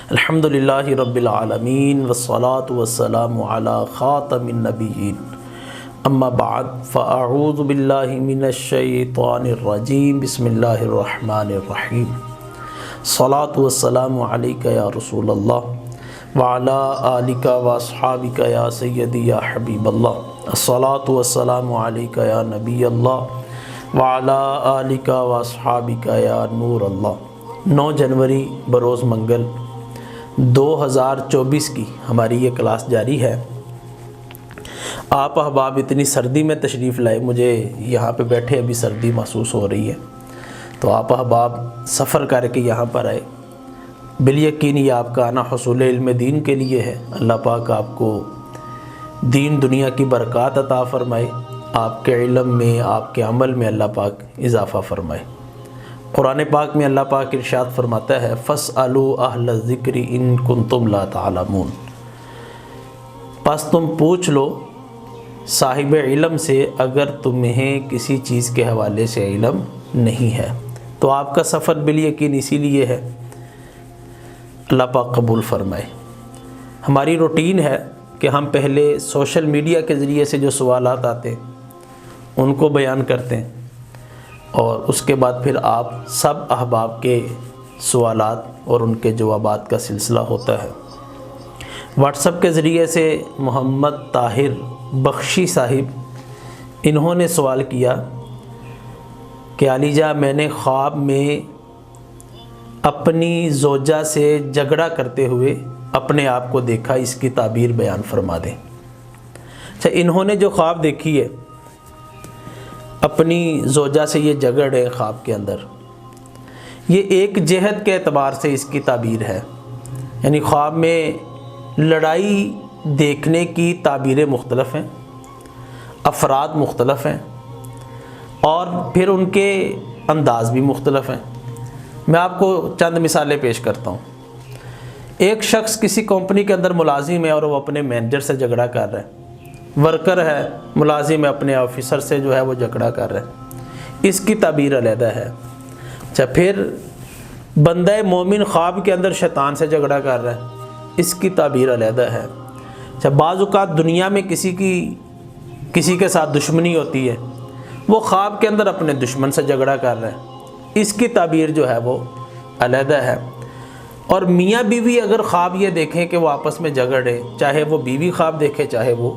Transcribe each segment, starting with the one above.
الحمدللہ رب العالمین والصلاة والسلام علی خاتم النبیین اما بعد فاعوذ باللہ من الشیطان الرجیم بسم اللہ الرحمن الرحیم الصلاة والسلام علیک یا رسول اللہ وعلی آلک واصحابک یا سیدی یا حبیب اللہ الصلاة والسلام علیک یا نبی اللہ وعلی آلک واصحابک یا نور اللہ۔ 9 جنوری بروز منگل 2024 کی ہماری یہ کلاس جاری ہے۔ آپ احباب اتنی سردی میں تشریف لائے، مجھے یہاں پہ بیٹھے ابھی سردی محسوس ہو رہی ہے، تو آپ احباب سفر کر کے یہاں پر آئے۔ بالیقین یہ آپ کا آنا حصول علم دین کے لیے ہے۔ اللہ پاک آپ کو دین دنیا کی برکات عطا فرمائے، آپ کے علم میں، آپ کے عمل میں اللہ پاک اضافہ فرمائے۔ قرآن پاک میں اللہ پاک ارشاد فرماتا ہے فَاسْأَلُوا أَهْلَ الذِّكْرِ إِن كُنتُمْ لَا تَعْلَمُونَ، پس تم پوچھ لو صاحب علم سے اگر تمہیں کسی چیز کے حوالے سے علم نہیں ہے۔ تو آپ کا سفر بالیقین اسی لیے ہے، اللہ پاک قبول فرمائے۔ ہماری روٹین ہے کہ ہم پہلے سوشل میڈیا کے ذریعے سے جو سوالات آتے ہیں ان کو بیان کرتے ہیں، اور اس کے بعد پھر آپ سب احباب کے سوالات اور ان کے جوابات کا سلسلہ ہوتا ہے۔ واٹس ایپ کے ذریعے سے محمد طاہر بخشی صاحب انہوں نے سوال کیا کہ علی جا میں نے خواب میں اپنی زوجہ سے جھگڑا کرتے ہوئے اپنے آپ کو دیکھا، اس کی تعبیر بیان فرما دیں۔ اچھا، انہوں نے جو خواب دیکھی ہے اپنی زوجہ سے یہ جھگڑ ہے خواب کے اندر، یہ ایک جہت کے اعتبار سے اس کی تعبیر ہے، یعنی خواب میں لڑائی دیکھنے کی تعبیریں مختلف ہیں، افراد مختلف ہیں، اور پھر ان کے انداز بھی مختلف ہیں۔ میں آپ کو چند مثالیں پیش کرتا ہوں۔ ایک شخص کسی کمپنی کے اندر ملازم ہے اور وہ اپنے مینیجر سے جھگڑا کر رہا ہے، ورکر ہے، ملازم ہے، اپنے آفیسر سے جو ہے وہ جھگڑا کر رہا ہے، اس کی تعبیر علیحدہ ہے۔ اچھا، پھر بندہ مومن خواب کے اندر شیطان سے جھگڑا کر رہا ہے، اس کی تعبیر علیحدہ ہے۔ اچھا، بعض اوقات دنیا میں کسی کے ساتھ دشمنی ہوتی ہے، وہ خواب کے اندر اپنے دشمن سے جھگڑا کر رہا ہے، اس کی تعبیر جو ہے وہ علیحدہ ہے۔ اور میاں بیوی اگر خواب یہ دیکھیں کہ وہ آپس میں جھگڑے، چاہے وہ بیوی خواب دیکھے چاہے وہ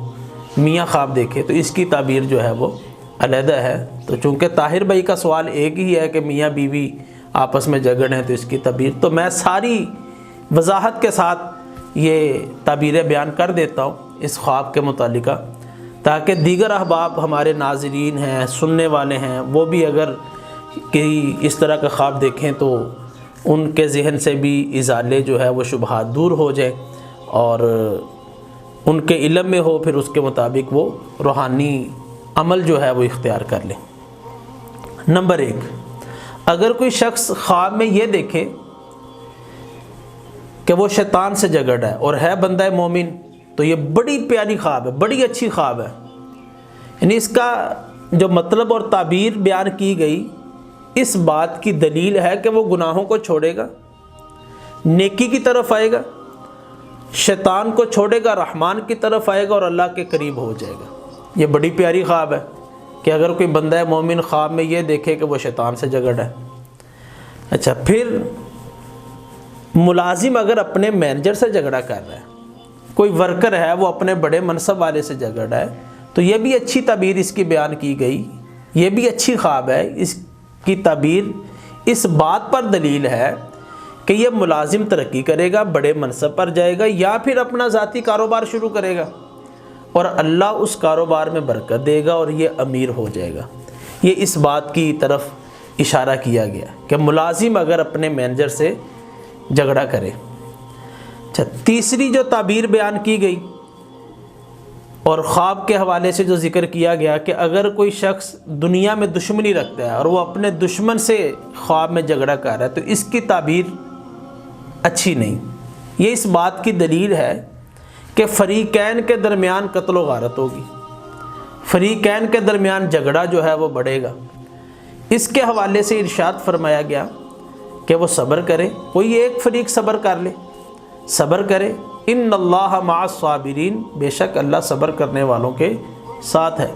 میاں خواب دیکھے، تو اس کی تعبیر جو ہے وہ علیحدہ ہے۔ تو چونکہ طاہر بھائی کا سوال ایک ہی ہے کہ میاں بیوی آپس میں جھگڑے ہیں، تو اس کی تعبیر تو میں ساری وضاحت کے ساتھ یہ تعبیریں بیان کر دیتا ہوں اس خواب کے متعلقہ، تاکہ دیگر احباب ہمارے ناظرین ہیں، سننے والے ہیں، وہ بھی اگر کہیں اس طرح کا خواب دیکھیں تو ان کے ذہن سے بھی ازالے جو ہے وہ شبہات دور ہو جائیں اور ان کے علم میں ہو، پھر اس کے مطابق وہ روحانی عمل جو ہے وہ اختیار کر لیں۔ نمبر 1، اگر کوئی شخص خواب میں یہ دیکھے کہ وہ شیطان سے جھگڑ رہا ہے اور ہے بندہ مومن، تو یہ بڑی پیاری خواب ہے، بڑی اچھی خواب ہے، یعنی اس کا جو مطلب اور تعبیر بیان کی گئی اس بات کی دلیل ہے کہ وہ گناہوں کو چھوڑے گا، نیکی کی طرف آئے گا، شیطان کو چھوڑے گا، رحمان کی طرف آئے گا اور اللہ کے قریب ہو جائے گا۔ یہ بڑی پیاری خواب ہے کہ اگر کوئی بندہ مومن خواب میں یہ دیکھے کہ وہ شیطان سے جھگڑ ہے۔ اچھا، پھر ملازم اگر اپنے مینیجر سے جھگڑا کر رہا ہے، کوئی ورکر ہے وہ اپنے بڑے منصب والے سے جھگڑ رہا ہے، تو یہ بھی اچھی تعبیر اس کی بیان کی گئی، یہ بھی اچھی خواب ہے۔ اس کی تعبیر اس بات پر دلیل ہے کہ یہ ملازم ترقی کرے گا، بڑے منصب پر جائے گا، یا پھر اپنا ذاتی کاروبار شروع کرے گا اور اللہ اس کاروبار میں برکت دے گا اور یہ امیر ہو جائے گا۔ یہ اس بات کی طرف اشارہ کیا گیا کہ ملازم اگر اپنے مینیجر سے جھگڑا کرے۔ اچھا، تیسری جو تعبیر بیان کی گئی اور خواب کے حوالے سے جو ذکر کیا گیا کہ اگر کوئی شخص دنیا میں دشمنی رکھتا ہے اور وہ اپنے دشمن سے خواب میں جھگڑا کر رہا ہے، تو اس کی تعبیر اچھی نہیں۔ یہ اس بات کی دلیل ہے کہ فریقین کے درمیان قتل و غارت ہوگی، فریقین کے درمیان جھگڑا جو ہے وہ بڑھے گا۔ اس کے حوالے سے ارشاد فرمایا گیا کہ وہ صبر کرے، کوئی ایک فریق صبر کر لے صبر کرے، ان اللہ مع الصابرین، بے شک اللہ صبر کرنے والوں کے ساتھ ہے،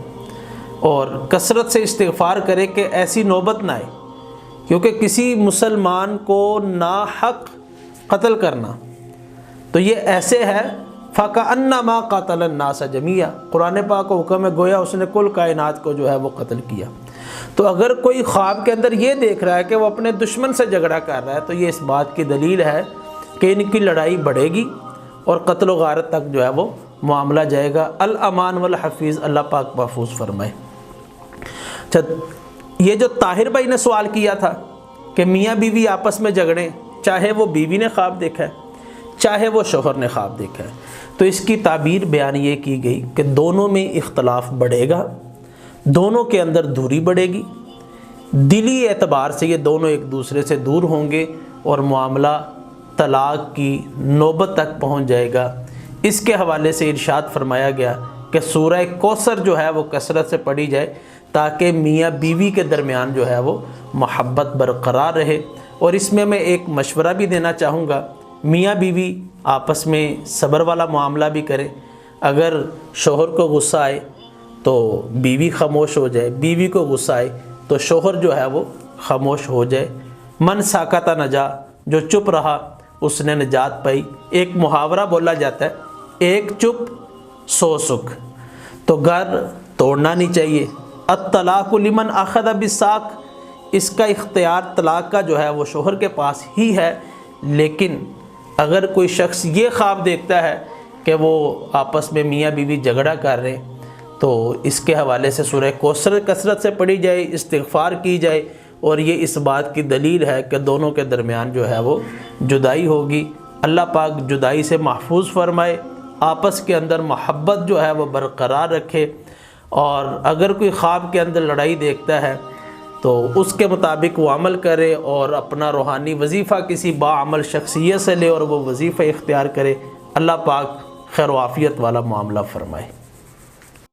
اور کثرت سے استغفار کرے کہ ایسی نوبت نہ آئے، کیونکہ کسی مسلمان کو ناحق قتل کرنا تو یہ ایسے ہے فَكَأَنَّمَا قَتَلَ النَّاسَ جَمِيعًا، قرآن پاک کو حکم ہے گویا اس نے کل کائنات کو جو ہے وہ قتل کیا۔ تو اگر کوئی خواب کے اندر یہ دیکھ رہا ہے کہ وہ اپنے دشمن سے جھگڑا کر رہا ہے تو یہ اس بات کی دلیل ہے کہ ان کی لڑائی بڑھے گی اور قتل و غارت تک جو ہے وہ معاملہ جائے گا۔ الامان والحفیظ، اللہ پاک محفوظ فرمائے۔ اچھا، یہ جو طاہر بھائی نے سوال کیا تھا کہ میاں بیوی آپس میں جھگڑیں، چاہے وہ بیوی نے خواب دیکھا ہے چاہے وہ شوہر نے خواب دیکھا ہے، تو اس کی تعبیر بیان یہ کی گئی کہ دونوں میں اختلاف بڑھے گا، دونوں کے اندر دوری بڑھے گی، دلی اعتبار سے یہ دونوں ایک دوسرے سے دور ہوں گے اور معاملہ طلاق کی نوبت تک پہنچ جائے گا۔ اس کے حوالے سے ارشاد فرمایا گیا کہ سورہ کوثر جو ہے وہ کثرت سے پڑھی جائے تاکہ میاں بیوی کے درمیان جو ہے وہ محبت برقرار رہے۔ اور اس میں ایک مشورہ بھی دینا چاہوں گا، میاں بیوی آپس میں صبر والا معاملہ بھی کریں۔ اگر شوہر کو غصہ آئے تو بیوی خاموش ہو جائے، بیوی کو غصہ آئے تو شوہر جو ہے وہ خاموش ہو جائے۔ من ساکت نجا، جو چپ رہا اس نے نجات پائی۔ ایک محاورہ بولا جاتا ہے، ایک چپ سو سکھ، تو گھر توڑنا نہیں چاہیے۔ الطلاق لمن اخذ بالساق، اس کا اختیار طلاق کا جو ہے وہ شوہر کے پاس ہی ہے، لیکن اگر کوئی شخص یہ خواب دیکھتا ہے کہ وہ آپس میں میاں بیوی جھگڑا کر رہے ہیں تو اس کے حوالے سے سورہ کوثر کثرت سے پڑھی جائے، استغفار کی جائے، اور یہ اس بات کی دلیل ہے کہ دونوں کے درمیان جو ہے وہ جدائی ہوگی۔ اللہ پاک جدائی سے محفوظ فرمائے، آپس کے اندر محبت جو ہے وہ برقرار رکھے، اور اگر کوئی خواب کے اندر لڑائی دیکھتا ہے تو اس کے مطابق وہ عمل کرے اور اپنا روحانی وظیفہ کسی باعمل شخصیت سے لے اور وہ وظیفہ اختیار کرے۔ اللہ پاک خیر و عافیت والا معاملہ فرمائے۔